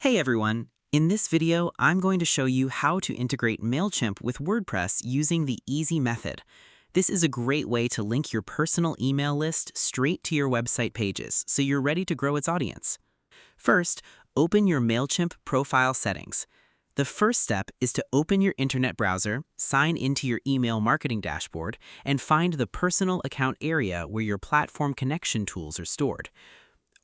Hey everyone! In this video, I'm going to show you how to integrate Mailchimp with WordPress using the easy method. This is a great way to link your personal email list straight to your website pages so you're ready to grow its audience. First, open your Mailchimp profile settings. The first step is to open your internet browser, sign into your email marketing dashboard, and find the personal account area where your platform connection tools are stored.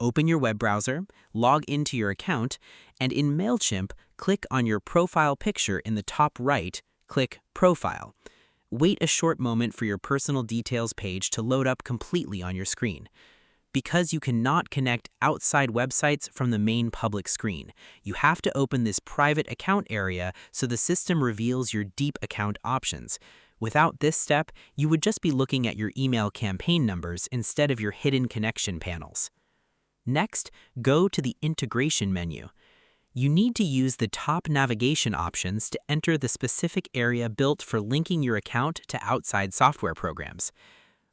Open your web browser, log into your account, and in Mailchimp, click on your profile picture in the top right, click Profile. Wait a short moment for your personal details page to load up completely on your screen. Because you cannot connect outside websites from the main public screen, you have to open this private account area so the system reveals your deep account options. Without this step, you would just be looking at your email campaign numbers instead of your hidden connection panels. Next, go to the Integration menu. You need to use the top navigation options to enter the specific area built for linking your account to outside software programs.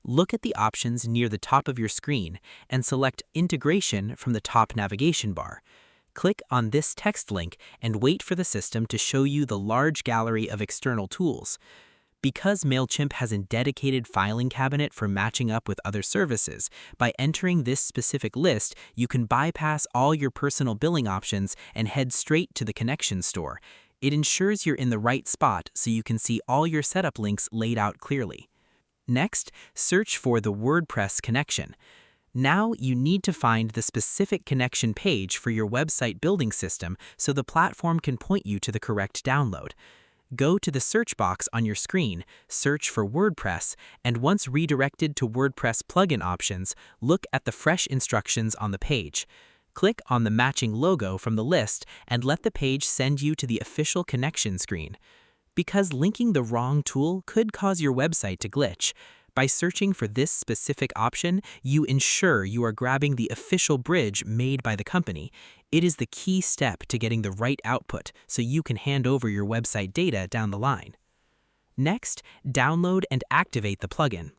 Look at the options near the top of your screen and select Integration from the top navigation bar. Click on this text link and wait for the system to show you the large gallery of external tools. Because Mailchimp has a dedicated filing cabinet for matching up with other services, by entering this specific list, you can bypass all your personal billing options and head straight to the connection store. It ensures you're in the right spot so you can see all your setup links laid out clearly. Next, search for the WordPress connection. Now you need to find the specific connection page for your website building system so the platform can point you to the correct download. Go to the search box on your screen, search for WordPress, and once redirected to WordPress plugin options, look at the fresh instructions on the page. Click on the matching logo from the list and let the page send you to the official connection screen. Because linking the wrong tool could cause your website to glitch, by searching for this specific option, you ensure you are grabbing the official bridge made by the company. It is the key step to getting the right output so you can hand over your website data down the line. Next, download and activate the plugin.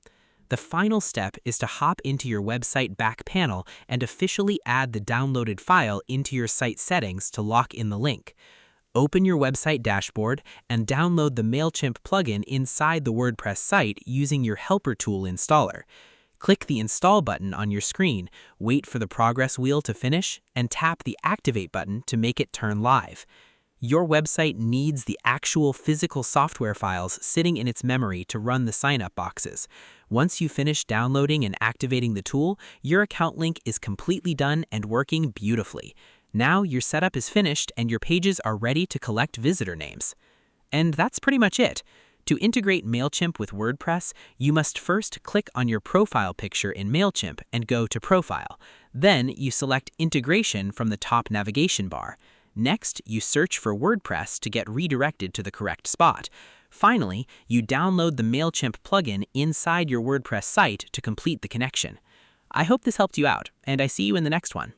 The final step is to hop into your website back panel and officially add the downloaded file into your site settings to lock in the link. Open your website dashboard and download the Mailchimp plugin inside the WordPress site using your Helper tool installer. Click the Install button on your screen, wait for the progress wheel to finish, and tap the Activate button to make it turn live. Your website needs the actual physical software files sitting in its memory to run the sign-up boxes. Once you finish downloading and activating the tool, your account link is completely done and working beautifully. Now your setup is finished and your pages are ready to collect visitor names. And that's pretty much it. To integrate Mailchimp with WordPress, you must first click on your profile picture in Mailchimp and go to Profile. Then you select Integration from the top navigation bar. Next, you search for WordPress to get redirected to the correct spot. Finally, you download the Mailchimp plugin inside your WordPress site to complete the connection. I hope this helped you out, and I see you in the next one.